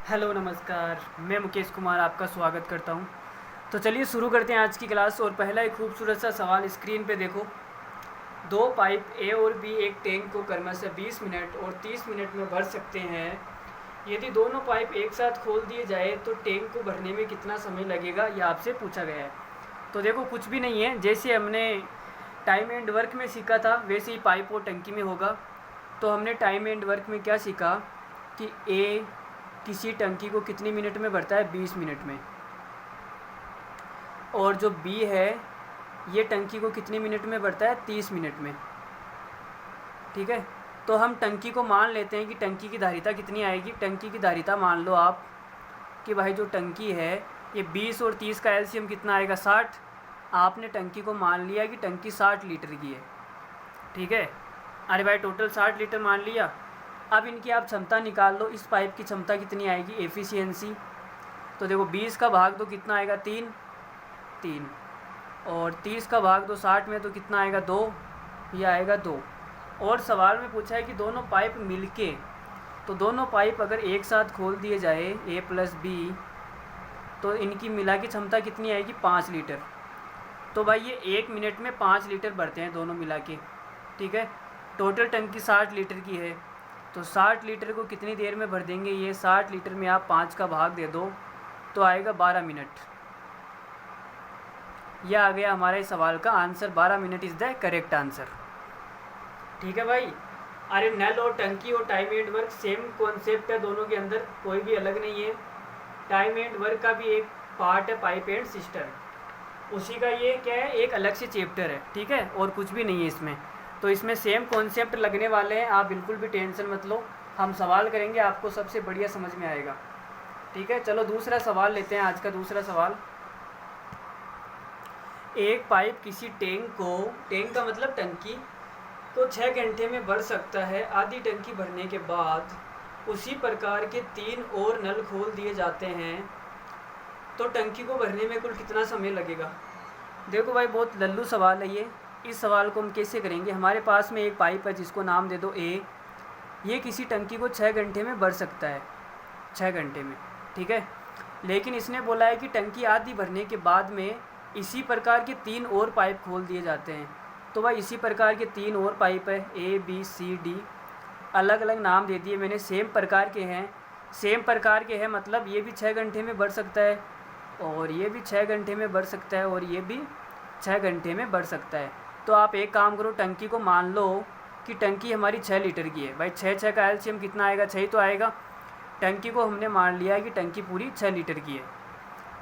Hello नमस्कार, मैं मुकेश कुमार आपका स्वागत करता हूं। तो चलिए शुरू करते हैं आज की क्लास। और पहला एक खूबसूरत सा सवाल स्क्रीन पे देखो। दो पाइप ए और बी एक टैंक को क्रमशः 20 मिनट और 30 मिनट में भर सकते हैं। यदि दोनों पाइप एक साथ खोल दिए जाए तो टैंक को भरने में कितना समय लगेगा, यह आपसे पूछा गया है। तो देखो कुछ भी नहीं है, जैसे हमने टाइम एंड वर्क में सीखा था वैसे ही पाइप और टंकी में होगा। तो हमने टाइम एंड वर्क में क्या सीखा कि ए किसी टंकी को कितनी मिनट में भरता है, 20 मिनट में। और जो बी है ये टंकी को कितनी मिनट में भरता है, 30 मिनट में। ठीक है, तो हम टंकी को मान लेते हैं कि टंकी की धारिता कितनी आएगी। टंकी की धारिता मान लो आप कि भाई जो टंकी है ये 20 और 30 का एलसीएम कितना आएगा, 60। आपने टंकी को मान लिया कि टंकी 60 लीटर की है। ठीक है, अरे भाई टोटल 60 लीटर मान लिया। अब इनकी आप क्षमता निकाल लो, इस पाइप की क्षमता कितनी आएगी, एफिशिएंसी। तो देखो 20 का भाग दो कितना आएगा, 3 3, और 30 का भाग दो 60 में तो कितना आएगा, 2, ये आएगा 2। और सवाल में पूछा है कि दोनों पाइप मिलके, तो दोनों पाइप अगर एक साथ खोल दिए जाए ए प्लस बी तो इनकी मिला की क्षमता कितनी आएगी, 5 लीटर। तो भाई ये 1 मिनट में 5 लीटर भरते हैं दोनों मिला के। ठीक है, टोटल टंकी 60 लीटर की है, तो 60 लीटर को कितनी देर में भर देंगे, ये 60 लीटर में आप 5 का भाग दे दो तो आएगा 12 मिनट। यह आ गया हमारे सवाल का answer, 12 minute is the correct answer. ठीक है भाई, अरे नल और टंकी और time and work same concept है, दोनों के अंदर कोई भी अलग नहीं है। टाइम एंड वर्क का भी एक पार्ट है पाइप एंड सिस्टम, उसी का ये क्या है, एक अलग से चैप्टर है। ठीक है, और कुछ भी नहीं है इसमें। तो इसमें सेम कॉन्सेप्ट लगने वाले हैं, आप बिल्कुल भी टेंशन मत लो। हम सवाल करेंगे, आपको सबसे बढ़िया समझ में आएगा। ठीक है, चलो दूसरा सवाल लेते हैं। आज का दूसरा सवाल, एक पाइप किसी टैंक को, टैंक का मतलब टंकी को 6 घंटे में भर सकता है। आधी टंकी भरने के बाद उसी प्रकार के 3 और नल खोल दिए जाते हैं तो टंकी को भरने में कुल कितना समय लगेगा। देखो भाई बहुत लल्लू सवाल है ये। इस सवाल को हम कैसे करेंगे, हमारे पास में एक पाइप है जिसको नाम दे दो ए। ये किसी टंकी को 6 घंटे में भर सकता है, 6 घंटे में। ठीक है, लेकिन इसने बोला है कि टंकी आधी भरने के बाद में इसी प्रकार के 3 और पाइप खोल दिए जाते हैं। तो भाई इसी प्रकार के 3 और पाइप है, ए बी सी डी, अलग अलग नाम दे दिए मैंने, सेम प्रकार के हैं। सेम प्रकार के हैं मतलब ये भी 6 घंटे में भर सकता है और ये भी 6 घंटे में भर सकता है और ये भी 6 घंटे में भर सकता है। तो आप एक काम करो, टंकी को मान लो कि टंकी हमारी 6 लीटर की है। भाई 6 का एलसीएम कितना आएगा, 6 ही तो आएगा। टंकी को हमने मान लिया है कि टंकी पूरी 6 लीटर की है।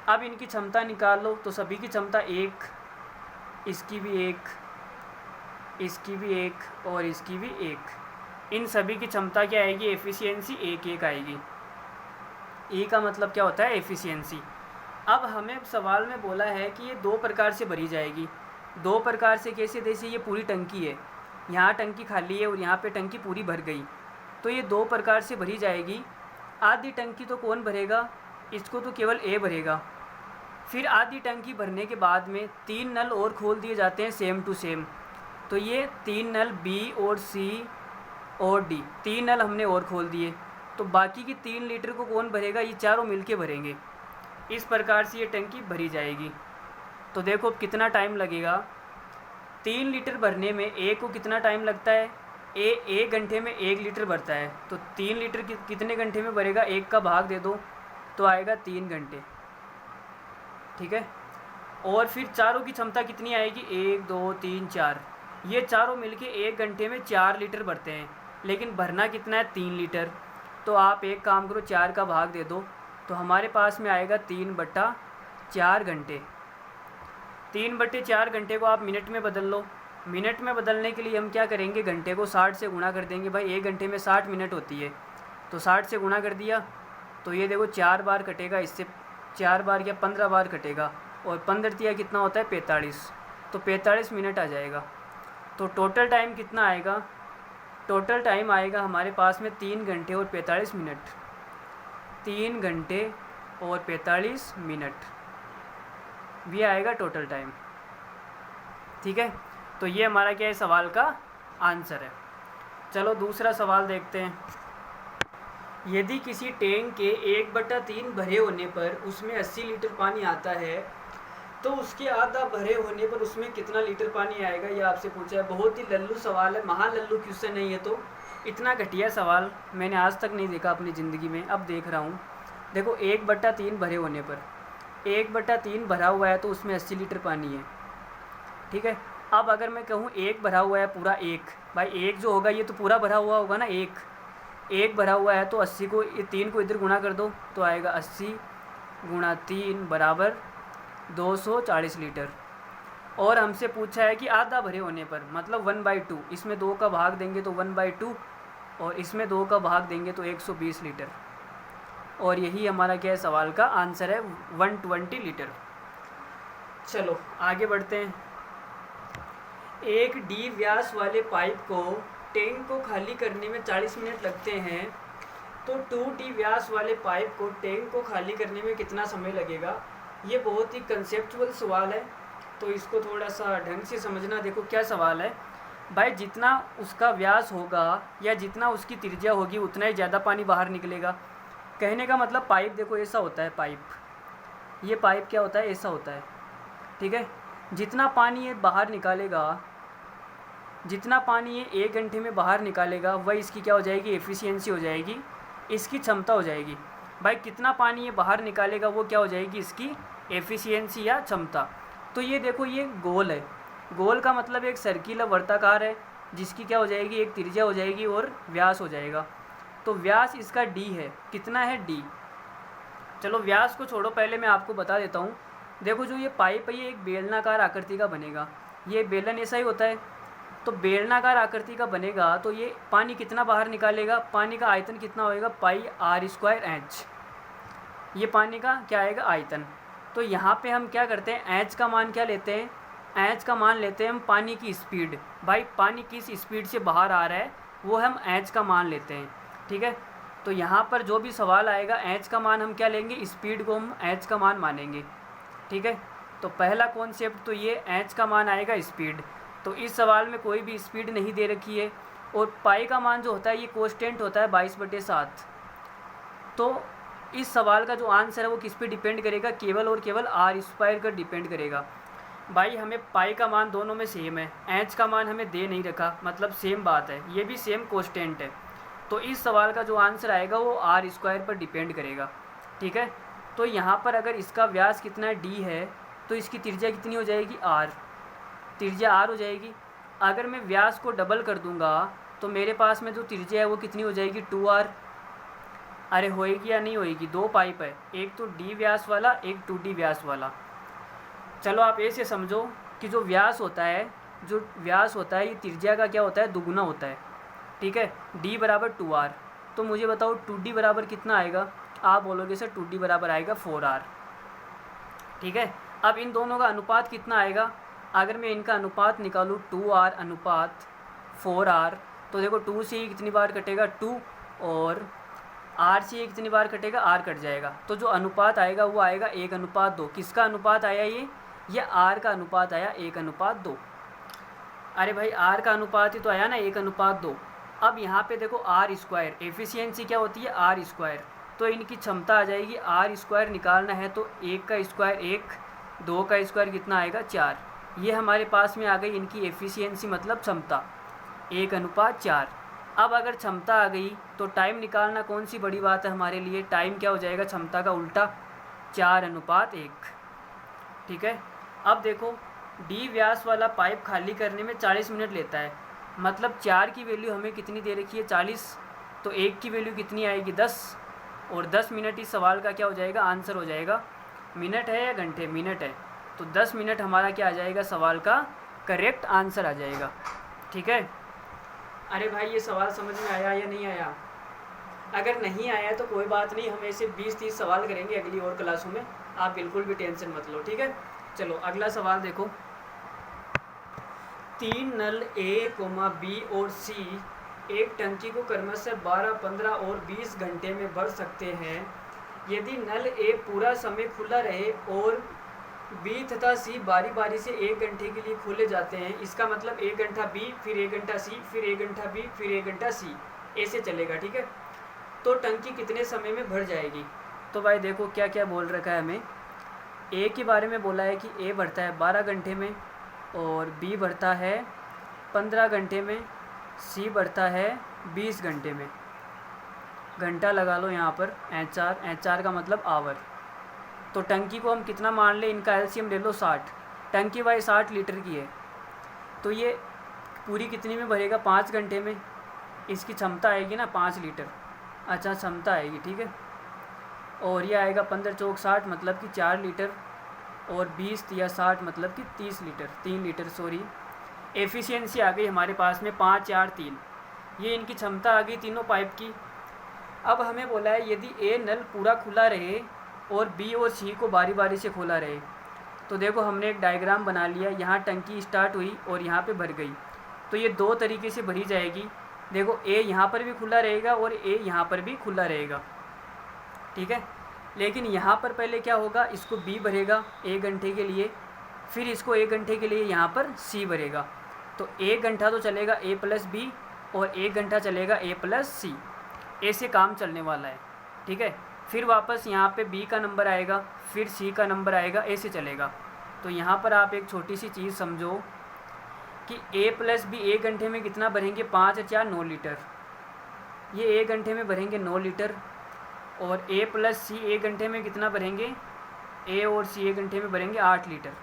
अब इनकी क्षमता निकाल लो, तो सभी की क्षमता 1, इसकी भी 1, इसकी भी 1 और इसकी भी 1। इन सभी की क्षमता क्या आएगी, एफिशिएंसी 1 आएगी। ए का मतलब क्या होता है, एफिशिएंसी। अब हमें सवाल में बोला है कि ये 2 प्रकार से भरी जाएगी। 2 प्रकार से कैसे, जैसे ये पूरी टंकी है, यहाँ टंकी खाली है और यहाँ पे टंकी पूरी भर गई, तो ये 2 प्रकार से भरी जाएगी। आधी टंकी तो कौन भरेगा, इसको तो केवल ए भरेगा। फिर आधी टंकी भरने के बाद में 3 नल और खोल दिए जाते हैं सेम टू सेम। तो ये 3 नल बी और सी और डी, 3 नल हमने और खोल दिए, तो बाकी की 3 लीटर को कौन भरेगा, ये चारों मिलके भरेंगे। इस प्रकार से ये टंकी भरी जाएगी। तो देखो कितना टाइम लगेगा, 3 लीटर भरने में ए को कितना टाइम लगता है, ए 1 घंटे में 1 लीटर भरता है। तो 3 लीटर कितने घंटे में भरेगा, 1 का भाग दे दो तो आएगा 3 घंटे। ठीक है, और फिर चारों की क्षमता कितनी आएगी, 1 2 3 4, ये चारों मिलके 1 घंटे में 4 लीटर भरते हैं, लेकिन भरना कितना है, 3 लीटर। तो आप एक काम करो, 4 का भाग दे दो तो हमारे पास में आएगा 3/4 घंटे। 3/4 घंटे को आप मिनट में बदल लो। मिनट में बदलने के लिए हम क्या करेंगे, घंटे को 60 से गुणा कर देंगे। भाई 1 घंटे में 60 मिनट होती है, तो 60 से गुणा कर दिया तो ये देखो 4 बार कटेगा, इससे 4 बार या 15 बार कटेगा, और 15 दिया कितना होता है, 45। तो 45 मिनट आ जाएगा। तो टोटल टाइम कितना आएगा, टोटल टाइम आएगा हमारे पास में 3 घंटे और 45 मिनट। 3 घंटे और 45 मिनट भी आएगा टोटल टाइम। ठीक है, तो ये हमारा क्या है, सवाल का आंसर है। चलो दूसरा सवाल देखते हैं। यदि किसी टैंक के 1/3 भरे होने पर उसमें 80 लीटर पानी आता है तो उसके आधा भरे होने पर उसमें कितना लीटर पानी आएगा, ये आपसे पूछा है। बहुत ही लल्लू सवाल है, महा लल्लू क्वेश्चन है ये तो। इतना घटिया सवाल मैंने आज तक नहीं देखा अपनी ज़िंदगी में, अब देख रहा हूँ। देखो 1/3 भरे होने पर 1/3 भरा हुआ है तो उसमें 80 लीटर पानी है, ठीक है। अब अगर मैं कहूँ 1 भरा हुआ है पूरा, 1 भाई 1 जो होगा ये तो पूरा भरा हुआ होगा ना, 1 भरा हुआ है तो 80 को 3 को इधर गुणा कर दो तो आएगा 80 गुणा 3 बराबर 240 लीटर। और हमसे पूछा है कि आधा भरे होने पर मतलब 1/2, इसमें 2 का भाग देंगे तो 1/2 और इसमें 2 का भाग देंगे तो 120 लीटर। और यही हमारा क्या है, सवाल का आंसर है 120 लीटर। चलो आगे बढ़ते हैं। एक डी व्यास वाले पाइप को टैंक को खाली करने में 40 मिनट लगते हैं, तो 2D व्यास वाले पाइप को टैंक को खाली करने में कितना समय लगेगा। ये बहुत ही कंसेप्चुअल सवाल है, तो इसको थोड़ा सा ढंग से समझना। देखो क्या सवाल है भाई, जितना उसका व्यास होगा या जितना उसकी त्रिज्या होगी उतना ही ज़्यादा पानी बाहर निकलेगा। कहने का मतलब पाइप देखो ऐसा होता है, ये पाइप क्या होता है, ऐसा होता है, ठीक है। जितना पानी ये बाहर निकालेगा, जितना पानी ये 1 घंटे में बाहर निकालेगा वह इसकी क्या हो जाएगी, एफिशिएंसी हो जाएगी, इसकी क्षमता हो जाएगी। भाई कितना पानी ये बाहर निकालेगा वो क्या हो जाएगी, इसकी एफिशिएंसी या क्षमता। तो ये देखो ये गोल है, गोल का मतलब एक सर्किल वर्ताकार है जिसकी क्या हो जाएगी, एक त्रिज्या हो जाएगी और व्यास हो जाएगा। तो व्यास इसका डी है, कितना है, डी। चलो व्यास को छोड़ो, पहले मैं आपको बता देता हूँ। देखो जो ये पाइप है ये एक बेलनाकार आकृति का बनेगा, ये बेलन ऐसा ही होता है, तो बेलनाकार आकृति का बनेगा तो ये पानी कितना बाहर निकालेगा, पानी का आयतन कितना होएगा, πr²h। ये पानी का क्या आएगा, आयतन। तो यहाँ पे हम क्या करते हैं, एच का मान क्या लेते हैं, एच का मान लेते हैं हम पानी की स्पीड। भाई पानी किस स्पीड से बाहर आ रहा है वो हम एच का मान लेते हैं, ठीक है। तो यहाँ पर जो भी सवाल आएगा एच का मान हम क्या लेंगे, स्पीड को हम एच का मान मानेंगे, ठीक है। तो पहला कॉन्सेप्ट तो ये एच का मान आएगा स्पीड। तो इस सवाल में कोई भी स्पीड नहीं दे रखी है। और पाई का मान जो होता है ये कांस्टेंट होता है 22/7। तो इस सवाल का जो आंसर है वो किस पे डिपेंड करेगा, केवल और केवल r² का डिपेंड करेगा। भाई हमें पाई का मान दोनों में सेम है, एच का मान हमें दे नहीं रखा, मतलब सेम बात है, ये भी सेम कांस्टेंट है। तो इस सवाल का जो आंसर आएगा वो r² पर डिपेंड करेगा, ठीक है। तो यहाँ पर अगर इसका व्यास कितना है, d है, तो इसकी त्रिज्या कितनी हो जाएगी, r, त्रिज्या r हो जाएगी। अगर मैं व्यास को डबल कर दूंगा तो मेरे पास में जो त्रिज्या है वो कितनी हो जाएगी, 2r। अरे होएगी या नहीं होएगी, 2 पाइप है, एक तो d व्यास वाला, एक 2D व्यास वाला। चलो आप ऐसे समझो कि जो व्यास होता है ये त्रिज्या का क्या होता है, दुगुना होता है, ठीक है। d बराबर 2r। तो मुझे बताओ 2D बराबर कितना आएगा, आप बोलोगे सर 2D बराबर आएगा 4r, ठीक है। अब इन दोनों का अनुपात कितना आएगा, अगर मैं इनका अनुपात निकालूँ 2r अनुपात 4r, तो देखो 2 से ही कितनी बार कटेगा 2, और r से ही कितनी बार कटेगा, r कट जाएगा। तो जो अनुपात आएगा वो आएगा 1:2। किसका अनुपात आया, ये r का अनुपात आया 1:2। अरे भाई r का अनुपात ही तो आया ना 1:2। अब यहाँ पे देखो r², एफिशिएंसी क्या होती है, r²। तो इनकी क्षमता आ जाएगी, r² निकालना है तो 1 का स्क्वायर 1, 2 का स्क्वायर कितना आएगा, 4। ये हमारे पास में आ गई इनकी एफिशिएंसी मतलब क्षमता, 1:4। अब अगर क्षमता आ गई तो टाइम निकालना कौन सी बड़ी बात है हमारे लिए, टाइम क्या हो जाएगा, क्षमता का उल्टा, 4:1, ठीक है। अब देखो डी व्यास वाला पाइप खाली करने में 40 मिनट लेता है, मतलब 4 की वैल्यू हमें कितनी दे रखी है, 40, तो 1 की वैल्यू कितनी आएगी, 10, और 10 मिनट इस सवाल का क्या हो जाएगा, आंसर हो जाएगा। मिनट है या घंटे, मिनट है, तो 10 मिनट हमारा क्या आ जाएगा, सवाल का करेक्ट आंसर आ जाएगा, ठीक है। अरे भाई ये सवाल समझ में आया या नहीं आया, अगर नहीं आया तो कोई बात नहीं, हम ऐसे 20-30 सवाल करेंगे अगली और क्लासों में, आप बिल्कुल भी टेंशन मत लो, ठीक है। चलो अगला सवाल देखो। 3 नल A, B और C एक टंकी को क्रमशः 12, 15 और 20 घंटे में भर सकते हैं। यदि नल A पूरा समय खुला रहे और B तथा C बारी बारी से 1 घंटे के लिए खोले जाते हैं, इसका मतलब 1 घंटा B, फिर 1 घंटा C, फिर 1 घंटा B, फिर 1 घंटा C, ऐसे चलेगा, ठीक है। तो टंकी कितने समय में भर जाएगी। तो भाई देखो क्या क्या बोल रखा है हमें। ए के बारे में बोला है कि ए भरता है 12 घंटे में, और बी भरता है 15 घंटे में, सी भरता है 20 घंटे में। घंटा लगा लो यहाँ पर, एच आर का मतलब आवर। तो टंकी को हम कितना मान ले, इनका एलसीएम ले लो 60। टंकी भाई 60 लीटर की है, तो ये पूरी कितनी में भरेगा, 5 घंटे में। इसकी क्षमता आएगी ना 5 लीटर, अच्छा क्षमता आएगी, ठीक है। और ये आएगा 15 चौक 60 मतलब कि 4 लीटर, और 20 या 60 मतलब कि 30 लीटर, 3 लीटर सॉरी। एफिशिएंसी आ गई हमारे पास में 5 4 3, ये इनकी क्षमता आ गई तीनों पाइप की। अब हमें बोला है यदि ए नल पूरा खुला रहे और बी और सी को बारी बारी से खोला रहे। तो देखो हमने एक डायग्राम बना लिया, यहाँ टंकी स्टार्ट हुई और यहाँ पे भर गई, तो ये दो तरीके से भरी जाएगी। देखो ए यहाँ पर भी खुला रहेगा और ए यहाँ पर भी खुला रहेगा, ठीक है। लेकिन यहाँ पर पहले क्या होगा, इसको बी भरेगा 1 घंटे के लिए, फिर इसको 1 घंटे के लिए यहाँ पर सी भरेगा। तो 1 घंटा तो चलेगा ए प्लस बी और 1 घंटा चलेगा ए प्लस सी, ऐसे काम चलने वाला है, ठीक है। फिर वापस यहाँ पे बी का नंबर आएगा, फिर सी का नंबर आएगा, ऐसे चलेगा। तो यहाँ पर आप एक छोटी सी चीज़ समझो कि ए प्लस बी 1 घंटे में कितना भरेंगे, 5 और 4 9 लीटर। ये 1 घंटे में भरेंगे 9 लीटर, और ए प्लस सी 1 घंटे में कितना भरेंगे, ए और सी 1 घंटे में भरेंगे 8 लीटर,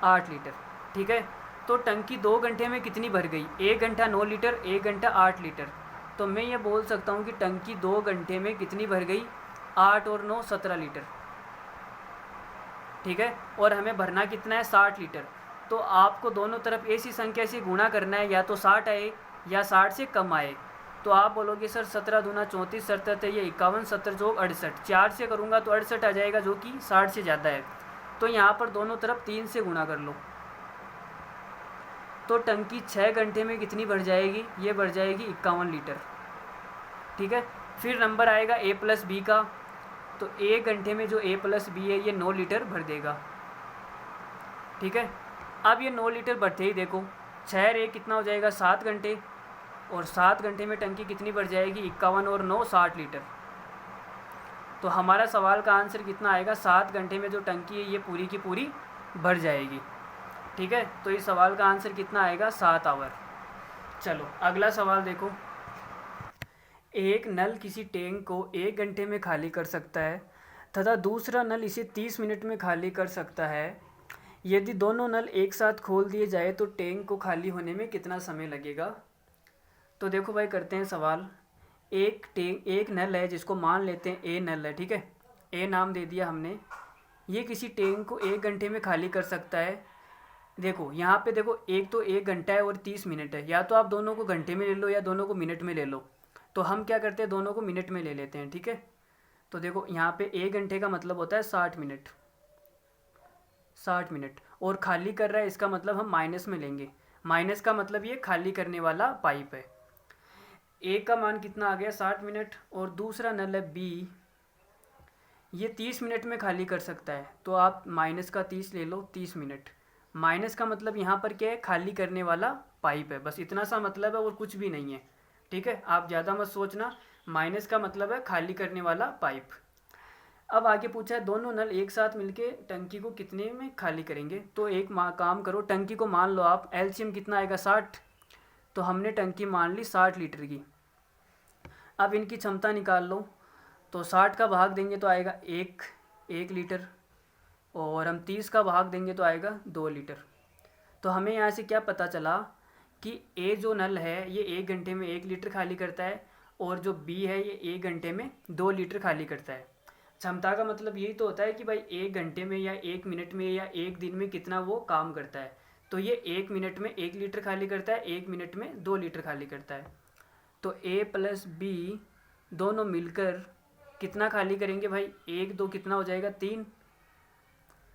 8 लीटर, ठीक है। तो टंकी 2 घंटे में कितनी भर गई, 1 घंटा 9 लीटर, 1 घंटा 8 लीटर। तो मैं ये बोल सकता हूँ कि टंकी 2 घंटे में कितनी भर गई, 8 और 9 17 लीटर, ठीक है। और हमें भरना कितना है, 60 लीटर। तो आपको दोनों तरफ ऐसी संख्या से गुणा करना है, या तो 60 आए या 60 से कम आए। तो आप बोलोगे सर 17 दूना 34, 77 ये 51, 70 चौक 68, 4 से करूँगा तो 68 आ जाएगा, जो कि 60 से ज़्यादा है। तो यहाँ पर दोनों तरफ 3 से गुणा कर लो। तो टंकी 6 घंटे में कितनी भर जाएगी, ये भर जाएगी 51 लीटर, ठीक है। फिर नंबर आएगा ए प्लस बी का, तो 1 घंटे में जो ए प्लस बी है ये 9 लीटर भर देगा, ठीक है। अब ये 9 लीटर भरते ही देखो 6 रे कितना हो जाएगा, 7 घंटे, और 7 घंटे में टंकी कितनी भर जाएगी, 51 और 9 60 लीटर। तो हमारा सवाल का आंसर कितना आएगा, 7 घंटे में जो टंकी है ये पूरी की पूरी भर जाएगी, ठीक है। तो इस सवाल का आंसर कितना आएगा, 7 आवर। चलो अगला सवाल देखो। एक नल किसी टैंक को 1 घंटे में खाली कर सकता है तथा दूसरा नल इसे 30 मिनट में खाली कर सकता है। यदि दोनों नल एक साथ खोल दिए जाए तो टैंक को खाली होने में कितना समय लगेगा। तो देखो भाई करते हैं सवाल। एक नल है जिसको मान लेते हैं ए नल है, ठीक है, ए नाम दे दिया हमने। ये किसी टैंक को 1 घंटे में खाली कर सकता है। देखो यहाँ पे देखो, एक तो 1 घंटा है और 30 मिनट है, या तो आप दोनों को घंटे में ले लो या दोनों को मिनट में ले लो। तो हम क्या करते हैं, दोनों को मिनट में ले लेते हैं, ठीक है। तो देखो यहाँ पे 1 घंटे का मतलब होता है 60 मिनट, 60 मिनट, और खाली कर रहा है इसका मतलब हम माइनस में लेंगे। माइनस का मतलब ये खाली करने वाला पाइप है। ए का मान कितना आ गया, 60 मिनट, और दूसरा नल है बी, ये 30 मिनट में खाली कर सकता है। तो आप माइनस का 30 ले लो, 30 मिनट। माइनस का मतलब यहाँ पर क्या है, खाली करने वाला पाइप है, बस इतना सा मतलब है और कुछ भी नहीं है, ठीक है। आप ज़्यादा मत सोचना, माइनस का मतलब है खाली करने वाला पाइप। अब आगे पूछा है दोनों नल एक साथ मिलके टंकी को कितने में खाली करेंगे। तो एक काम करो, टंकी को मान लो आप, एलसीएम कितना आएगा 60, तो हमने टंकी मान ली 60 लीटर की। अब इनकी क्षमता निकाल लो, तो 60 का भाग देंगे तो आएगा 1 लीटर, और हम 30 का भाग देंगे तो आएगा 2 लीटर। तो हमें यहाँ से क्या पता चला कि ए जो नल है ये 1 घंटे में 1 लीटर खाली करता है, और जो बी है ये 1 घंटे में 2 लीटर खाली करता है। क्षमता का मतलब यही तो होता है कि भाई 1 घंटे में या 1 मिनट में या 1 दिन में कितना वो काम करता है। तो ये 1 मिनट में 1 लीटर खाली करता है, 1 मिनट में 2 लीटर खाली करता है। तो ए प्लस बी दोनों मिलकर कितना खाली करेंगे भाई, 1 2 कितना हो जाएगा 3,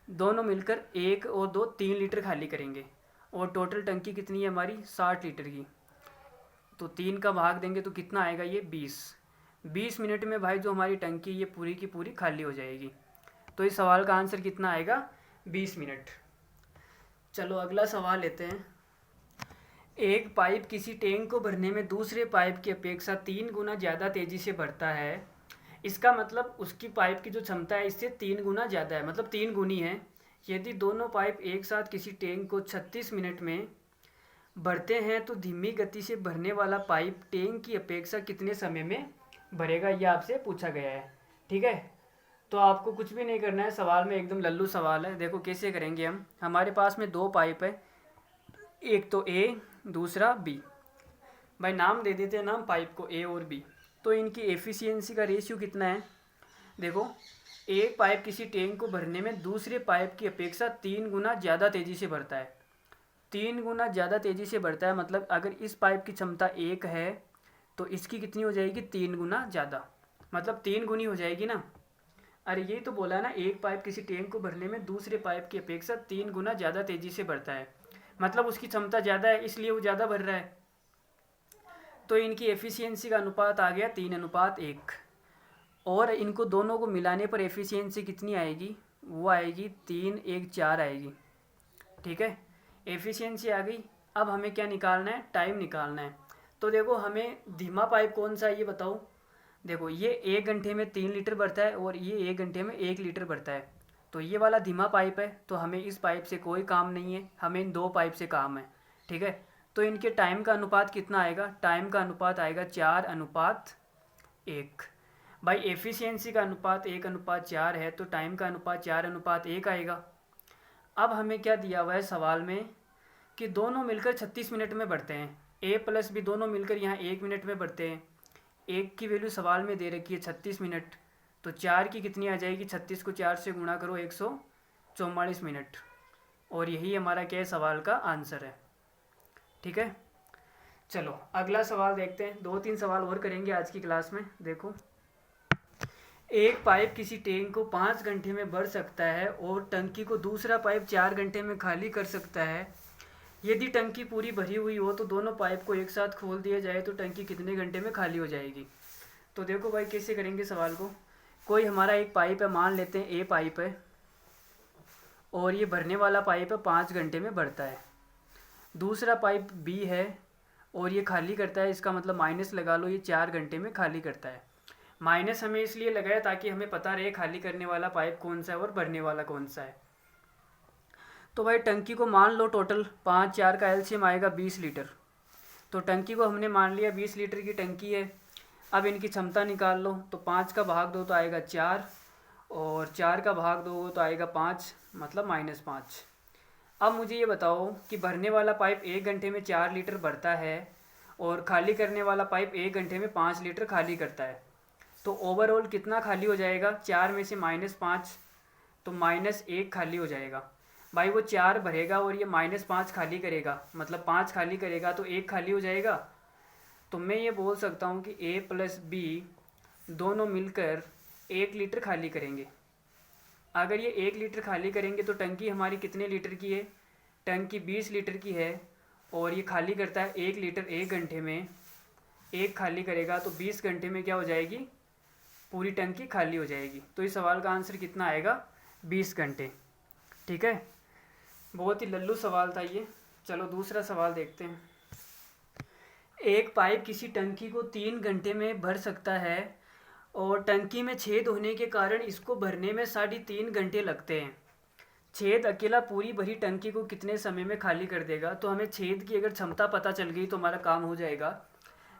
दोनों मिलकर 1 और 2 3 लीटर खाली करेंगे। और टोटल टंकी कितनी है हमारी, 60 लीटर की। तो 3 का भाग देंगे तो कितना आएगा, ये 20 मिनट में भाई जो हमारी टंकी ये पूरी की पूरी खाली हो जाएगी। तो इस सवाल का आंसर कितना आएगा, 20 मिनट। चलो अगला सवाल लेते हैं। एक पाइप किसी टैंक को भरने में दूसरे पाइप की अपेक्षा 3 गुना ज़्यादा तेज़ी से भरता है। इसका मतलब उसकी पाइप की जो क्षमता है इससे 3 गुना ज़्यादा है, मतलब 3 गुनी है। यदि दोनों पाइप एक साथ किसी टैंक को 36 मिनट में भरते हैं तो धीमी गति से भरने वाला पाइप टैंक की अपेक्षा कितने समय में भरेगा, यह आपसे पूछा गया है। ठीक है, तो आपको कुछ भी नहीं करना है, सवाल में एकदम लल्लू सवाल है। देखो कैसे करेंगे हम। हमारे पास में 2 पाइप है, एक तो ए दूसरा बी। भाई नाम दे देते हैं नाम पाइप को ए और बी। तो इनकी एफिशिएंसी का रेशियो कितना है, देखो एक पाइप किसी टैंक को भरने में दूसरे पाइप की अपेक्षा 3 गुना ज़्यादा तेज़ी से भरता है। 3 गुना ज़्यादा तेज़ी से भरता है, मतलब अगर इस पाइप की क्षमता 1 है तो इसकी कितनी हो जाएगी, 3 गुना ज़्यादा, मतलब 3 गुनी हो जाएगी ना। अरे यही तो बोला ना, एक पाइप किसी टैंक को भरने में दूसरे पाइप की अपेक्षा 3 गुना ज़्यादा तेज़ी से भरता है, मतलब उसकी क्षमता ज़्यादा है इसलिए वो ज़्यादा भर रहा है। तो इनकी एफिशिएंसी का अनुपात आ गया 3:1। और इनको दोनों को मिलाने पर एफिशिएंसी कितनी आएगी, वो आएगी 3:1:4 आएगी। ठीक है, एफिशिएंसी आ गई। अब हमें क्या निकालना है, टाइम निकालना है। तो देखो हमें धीमा पाइप कौन सा है ये बताओ। देखो ये 1 घंटे में 3 लीटर भरता है और ये 1 घंटे में 1 लीटर भरता है। तो ये वाला धीमा पाइप है, तो हमें इस पाइप से कोई काम नहीं है, हमें इन 2 पाइप से काम है। ठीक है, तो इनके टाइम का अनुपात कितना आएगा, टाइम का अनुपात आएगा 4:1। भाई एफिशिएंसी का अनुपात 1:4 है, तो टाइम का अनुपात 4:1 आएगा। अब हमें क्या दिया हुआ है सवाल में कि दोनों मिलकर 36 मिनट में बढ़ते हैं, ए प्लस बी दोनों मिलकर यहाँ 1 मिनट में बढ़ते हैं। एक की वैल्यू सवाल में दे रखी है 36 मिनट, तो 4 की कितनी आ जाएगी, 36 को 4 से गुणा करो 144 मिनट। और यही हमारा क्या है, सवाल का आंसर है। ठीक है, चलो अगला सवाल देखते हैं। 2-3 सवाल और करेंगे आज की क्लास में। देखो एक पाइप किसी टैंक को 5 घंटे में भर सकता है और टंकी को दूसरा पाइप 4 घंटे में खाली कर सकता है। यदि टंकी पूरी भरी हुई हो तो दोनों पाइप को एक साथ खोल दिया जाए तो टंकी कितने घंटे में खाली हो जाएगी। तो देखो भाई कैसे करेंगे सवाल को। कोई हमारा एक पाइप है, मान लेते हैं ए पाइप है और ये भरने वाला पाइप है 5 घंटे में भरता है। दूसरा पाइप बी है और ये खाली करता है, इसका मतलब माइनस लगा लो, ये 4 घंटे में खाली करता है। माइनस हमें इसलिए लगाया ताकि हमें पता रहे खाली करने वाला पाइप कौन सा है और भरने वाला कौन सा है। तो भाई टंकी को मान लो टोटल 5-4 का एलसीएम आएगा 20 लीटर। तो टंकी को हमने मान लिया 20 लीटर की टंकी है। अब इनकी क्षमता निकाल लो, तो 5 का भाग दो तो आएगा 4 और 4 का भाग दो तो आएगा 5, मतलब -5। अब मुझे ये बताओ कि भरने वाला पाइप 1 घंटे में 4 लीटर भरता है और खाली करने वाला पाइप 1 घंटे में 5 लीटर खाली करता है। तो ओवरऑल कितना खाली हो जाएगा, 4 में से -5 तो -1 खाली हो जाएगा। भाई वो 4 भरेगा और ये -5 खाली करेगा, मतलब 5 खाली करेगा तो 1 खाली हो जाएगा। तो मैं ये बोल सकता हूँ कि ए प्लस बी दोनों मिलकर 1 लीटर खाली करेंगे। अगर ये 1 लीटर खाली करेंगे तो टंकी हमारी कितने लीटर की है, टंकी 20 लीटर की है और ये खाली करता है 1 लीटर 1 घंटे में। 1 खाली करेगा तो 20 घंटे में क्या हो जाएगी, पूरी टंकी खाली हो जाएगी। तो इस सवाल का आंसर कितना आएगा, 20 घंटे। ठीक है, बहुत ही लल्लू सवाल था ये। चलो दूसरा सवाल देखते हैं। एक पाइप किसी टंकी को 3 घंटे में भर सकता है और टंकी में छेद होने के कारण इसको भरने में 3.5 घंटे लगते हैं। छेद अकेला पूरी भरी टंकी को कितने समय में खाली कर देगा। तो हमें छेद की अगर क्षमता पता चल गई तो हमारा काम हो जाएगा।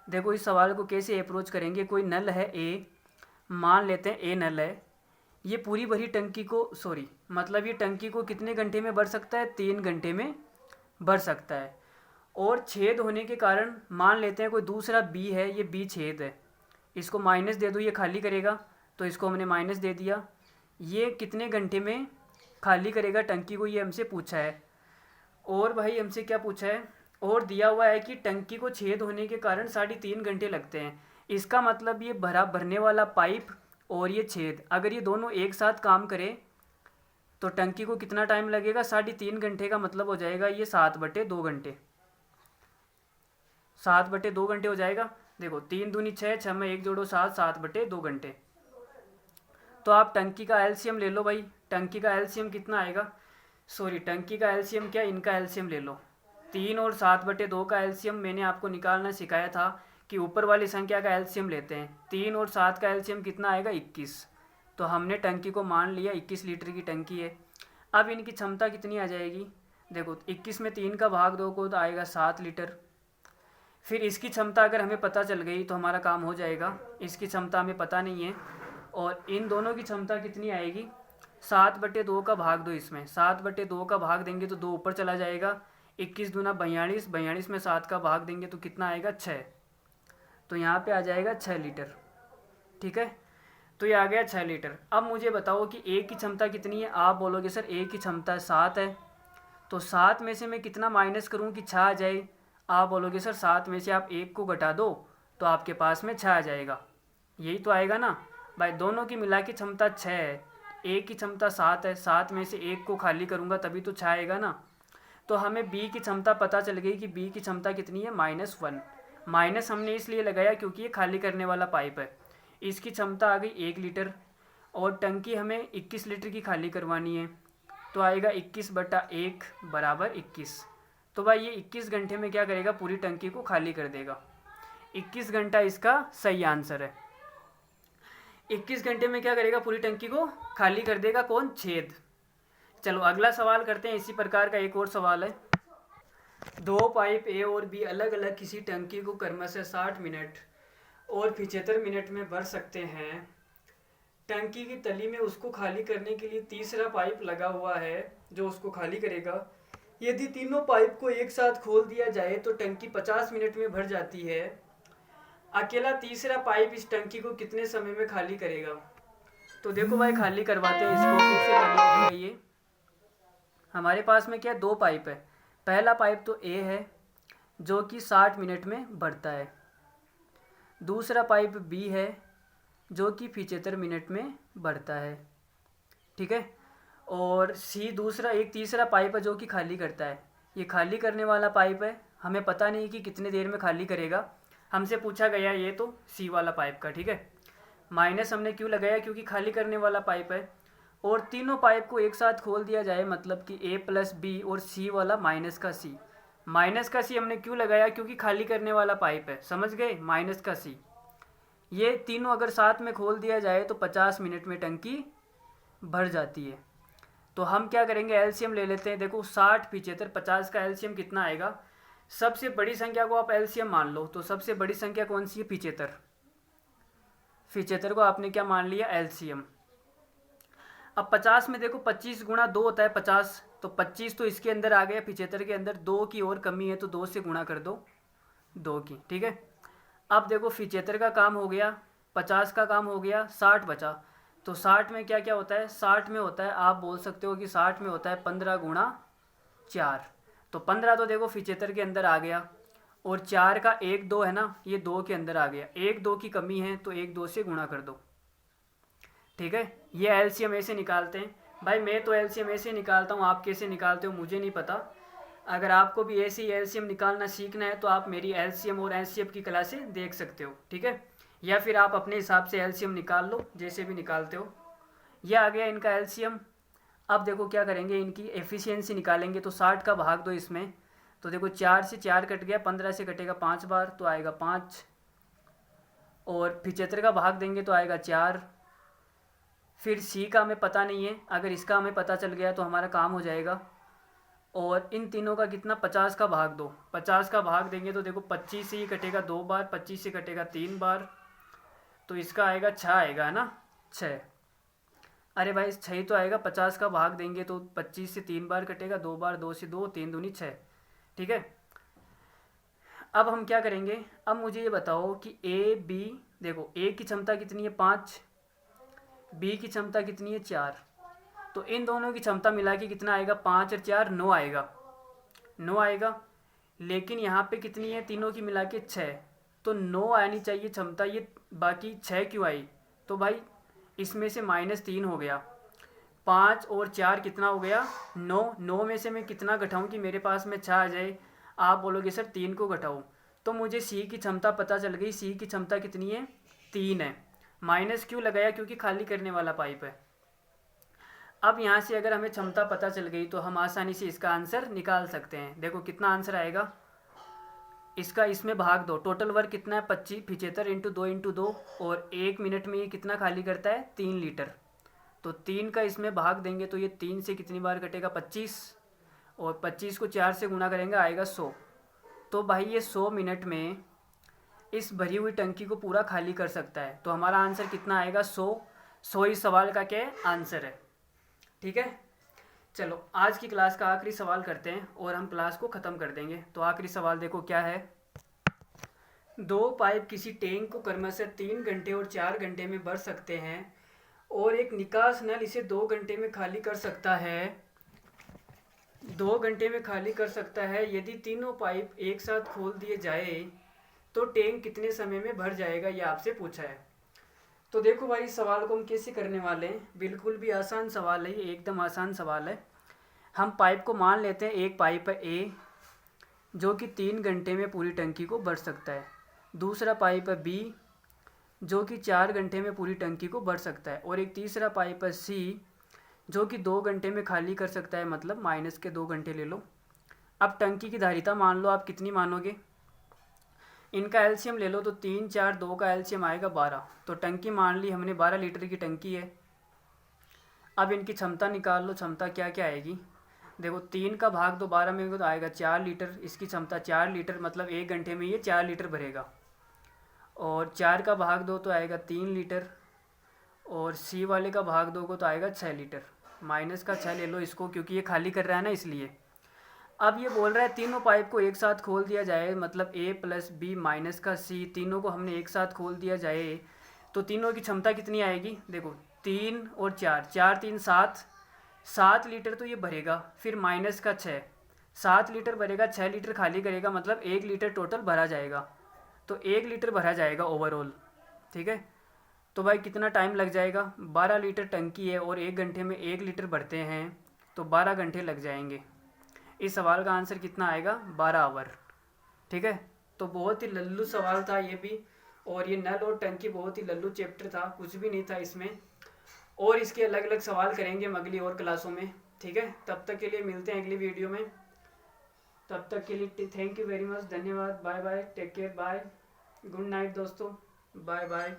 देखो इस सवाल को कैसे अप्रोच करेंगे। कोई नल है ए, मान लेते हैं ए नल है। ये पूरी भरी टंकी को मतलब ये टंकी को कितने घंटे में भर सकता है, 3 घंटे में भर सकता है। और छेद होने के कारण मान लेते हैं कोई दूसरा बी है, ये बी छेद है, इसको माइनस दे दो, ये खाली करेगा। तो इसको हमने माइनस दे दिया। ये कितने घंटे में खाली करेगा टंकी को, ये हमसे पूछा है। और भाई हमसे क्या पूछा है, और दिया हुआ है कि टंकी को छेद होने के कारण 3.5 घंटे लगते हैं। इसका मतलब ये भरने वाला पाइप और ये छेद अगर ये दोनों एक साथ काम करें तो टंकी को कितना टाइम लगेगा, 3.5 घंटे का मतलब हो जाएगा ये 7/2 घंटे। 7/2 घंटे हो जाएगा। देखो 3 दूनी 6, 6 में 1 जोड़ो 7, 7/2 घंटे। तो आप टंकी का एलसीएम ले लो भाई। टंकी का एलसीएम कितना आएगा, टंकी का एलसीएम क्या, इनका एलसीएम ले लो। 3 और 7/2 का एलसीएम मैंने आपको निकालना सिखाया था कि ऊपर वाली संख्या का एलसीएम लेते हैं। 3 और 7 का एलसीएम कितना आएगा? 21। तो हमने टंकी को मान लिया 21 लीटर की टंकी है। अब इनकी क्षमता कितनी आ जाएगी? देखो 21 में 3 का भाग 2 को तो आएगा 7 लीटर। फिर इसकी क्षमता अगर हमें पता चल गई तो हमारा काम हो जाएगा। इसकी क्षमता हमें पता नहीं है। और इन दोनों की क्षमता कितनी आएगी? 7/2 का भाग दो इसमें, 7/2 का भाग देंगे तो 2 ऊपर चला जाएगा। 21 दूना 42, 42 में 7 का भाग देंगे तो कितना आएगा? 6। तो यहाँ पे आ जाएगा 6 लीटर। ठीक है, तो ये आ गया 6 लीटर। अब मुझे बताओ कि ए की क्षमता कितनी है? आप बोलोगे सर ए की क्षमता 7 है, तो 7 में से मैं कितना माइनस करूँ कि 6 आ जाए? आप बोलोगे सर 7 में से आप 1 को घटा दो तो आपके पास में 6 आ जाएगा। यही तो आएगा ना भाई, दोनों की मिला के क्षमता 6 है, ए की क्षमता 7 है, 7 में से 1 को खाली करूँगा तभी तो 6 आएगा ना। तो हमें बी की क्षमता पता चल गई कि बी की क्षमता कितनी है? -1। माइनस हमने इसलिए लगाया क्योंकि ये खाली करने वाला पाइप है। इसकी क्षमता आ गई 1 लीटर और टंकी हमें 21 लीटर की खाली करवानी है, तो आएगा 21/1 बराबर 21। तो भाई ये 21 घंटे में क्या करेगा? पूरी टंकी को खाली कर देगा। 21 घंटा इसका सही आंसर है। 21 घंटे में क्या करेगा? पूरी टंकी को खाली कर देगा। कौन? छेद। चलो अगला सवाल करते हैं। इसी प्रकार का एक और सवाल है। 2 पाइप ए और बी अलग अलग किसी टंकी को क्रमशः 60 मिनट और 75 मिनट में भर सकते हैं। टंकी की तली में उसको खाली करने के लिए तीसरा पाइप लगा हुआ है जो उसको खाली करेगा। यदि तीनों पाइप को एक साथ खोल दिया जाए तो टंकी 50 मिनट में भर जाती है। अकेला तीसरा पाइप इस टंकी को कितने समय में खाली करेगा? तो देखो भाई, खाली करवाते हैं इसको। किससे खाली करेगा? ये हमारे पास में क्या 2 पाइप है। पहला पाइप तो ए है जो कि 60 मिनट में भरता है। दूसरा पाइप बी है जो कि 75 मिनट में भरता है। ठीक है, और सी दूसरा एक तीसरा पाइप है जो कि खाली करता है। ये खाली करने वाला पाइप है, हमें पता नहीं कि कितने देर में खाली करेगा। हमसे पूछा गया ये तो सी वाला पाइप का। ठीक है, माइनस हमने क्यों लगाया? क्योंकि खाली करने वाला पाइप है। और तीनों पाइप को एक साथ खोल दिया जाए मतलब कि ए प्लस बी और सी वाला माइनस का सी। माइनस का सी हमने क्यों लगाया? क्योंकि खाली करने वाला पाइप है। समझ गए? माइनस का सी। ये तीनों अगर साथ में खोल दिया जाए तो 50 मिनट में टंकी भर जाती है। तो हम क्या करेंगे? एलसीएम ले लेते हैं। देखो 60, 75, 50 का एलसीएम कितना आएगा? सबसे बड़ी संख्या को आप एलसीएम मान लो। तो सबसे बड़ी संख्या कौन सी है? 75। 75 को आपने क्या मान लिया? एलसीएम। अब 50 में देखो 25 गुणा 2 होता है 50, तो 25 तो इसके अंदर आ गया। 75 के अंदर 2 की और कमी है तो 2 से गुणा कर दो 2 की। ठीक है, अब देखो 75 का काम हो गया, 50 का काम हो गया, 60 बचा। तो 60 में क्या क्या होता है? 60 में होता है, आप बोल सकते हो कि 60 में होता है 15 गुणा 4। तो 15 तो देखो 75 के अंदर आ गया और 4 का 1 2 है ना, ये 2 के अंदर आ गया। 1 2 की कमी है तो 1 2 से गुणा कर दो। ठीक है, ये एलसीएम ऐसे निकालते हैं। भाई मैं तो एलसीएम ऐसे निकालता हूँ, आप कैसे निकालते हो मुझे नहीं पता। अगर आपको भी ऐसे ही एलसीएम निकालना सीखना है तो आप मेरी एलसीएम और एचसीएफ की क्लासें देख सकते हो। ठीक है, या फिर आप अपने हिसाब से एलसीएम निकाल लो, जैसे भी निकालते हो। यह आ गया इनका एलसीएम। अब देखो क्या करेंगे, इनकी एफिशिएंसी निकालेंगे। तो 60 का भाग दो इसमें, तो देखो 4 से 4 कट गया, 15 से कटेगा 5 बार तो आएगा 5, और 75 का भाग देंगे तो आएगा 4। फिर सी का हमें पता नहीं है, अगर इसका हमें पता चल गया तो हमारा काम हो जाएगा। और इन तीनों का कितना? 50 का भाग दो। 50 का भाग देंगे तो देखो 25 से ही कटेगा 2 बार, 25 से कटेगा 3 बार, तो इसका आएगा 6 आएगा, है ना? 6। अरे भाई 6 तो आएगा। 50 का भाग देंगे तो 25 से 3 बार कटेगा, 2 बार, 2 से 2, 3 दूनी 6। ठीक है, अब हम क्या करेंगे? अब मुझे ये बताओ कि ए बी, देखो ए की क्षमता कितनी है? 5, बी की क्षमता कितनी है? 4। तो इन दोनों की क्षमता मिला के कितना आएगा? 5 और 4 9 आएगा, 9 आएगा। लेकिन यहाँ पे कितनी है? तीनों की मिला के 6, तो 9 आनी चाहिए क्षमता, ये बाकी 6 क्यों आई? तो भाई इसमें से -3 हो गया। 5 और 4 कितना हो गया? 9। 9 में से मैं कितना घटाऊँ कि मेरे पास में 6 आ जाए? आप बोलोगे सर 3 को घटाओ। तो मुझे सी की क्षमता पता चल गई। सी की क्षमता कितनी है? 3 है। माइनस क्यों लगाया? क्योंकि खाली करने वाला पाइप है। अब यहाँ से अगर हमें क्षमता पता चल गई तो हम आसानी से इसका आंसर निकाल सकते हैं। देखो कितना आंसर आएगा इसका, इसमें भाग दो। टोटल वर्क कितना है 75 इंटू 2 और 1 मिनट में ये कितना खाली करता है 3 लीटर। तो 3 का इसमें भाग देंगे तो ये 3 से कितनी बार कटेगा 25, और 25 को 4 से गुना करेंगे आएगा 100। तो भाई ये 100 मिनट में इस भरी हुई टंकी को पूरा खाली कर सकता है। तो हमारा आंसर कितना आएगा 100 इस सवाल का क्या आंसर है। ठीक है, चलो आज की क्लास का आखिरी सवाल करते हैं और हम क्लास को ख़त्म कर देंगे। तो आखिरी सवाल देखो क्या है। 2 पाइप किसी टैंक को क्रमशः 3 घंटे और 4 घंटे में भर सकते हैं और एक निकास नल इसे 2 घंटे में खाली कर सकता है। 2 घंटे में खाली कर सकता है। यदि तीनों पाइप एक साथ खोल दिए जाए तो टैंक कितने समय में भर जाएगा, ये आपसे पूछा है। तो देखो भाई इस सवाल को हम कैसे करने वाले हैं, बिल्कुल भी आसान सवाल है ये, एकदम आसान सवाल है। हम पाइप को मान लेते हैं, एक पाइप है ए जो कि 3 घंटे में पूरी टंकी को भर सकता है। दूसरा पाइप है बी जो कि 4 घंटे में पूरी टंकी को भर सकता है, और एक तीसरा पाइप है सी जो कि 2 घंटे में खाली कर सकता है, मतलब माइनस के 2 घंटे ले लो। अब टंकी की धारिता मान लो, आप कितनी मानोगे, इनका एलसीएम ले लो तो 3 4 2 का एलसीएम आएगा 12। तो टंकी मान ली हमने 12 लीटर की टंकी है। अब इनकी क्षमता निकाल लो, क्षमता क्या क्या आएगी। देखो 3 का भाग दो 12 में तो आएगा 4 लीटर, इसकी क्षमता 4 लीटर, मतलब 1 घंटे में ये 4 लीटर भरेगा। और 4 का भाग दो तो आएगा 3 लीटर, और सी वाले का भाग दोगे तो आएगा 6 लीटर। माइनस का 6 ले लो इसको, क्योंकि ये खाली कर रहा है ना इसलिए। अब ये बोल रहा है तीनों पाइप को एक साथ खोल दिया जाए, मतलब ए प्लस बी माइनस का सी, तीनों को हमने एक साथ खोल दिया जाए तो तीनों की क्षमता कितनी आएगी। देखो 3 और 4, 4 3 7 लीटर तो ये भरेगा। फिर माइनस का 6, 7 लीटर भरेगा, 6 लीटर खाली करेगा, मतलब 1 लीटर टोटल भरा जाएगा। तो 1 लीटर भरा जाएगा ओवरऑल। ठीक है, तो भाई कितना टाइम लग जाएगा, 12 लीटर टंकी है और 1 घंटे में 1 लीटर भरते हैं तो 12 घंटे लग जाएंगे। इस सवाल का आंसर कितना आएगा 12 आवर। ठीक है, तो बहुत ही लल्लू सवाल था ये भी, और ये नल और टंकी बहुत ही लल्लू चैप्टर था, कुछ भी नहीं था इसमें। और इसके अलग अलग सवाल करेंगे हम अगली और क्लासों में। ठीक है, तब तक के लिए मिलते हैं अगली वीडियो में। तब तक के लिए थैंक यू वेरी मच, धन्यवाद, bye bye, take care, bye, good night दोस्तों, बाय बाय।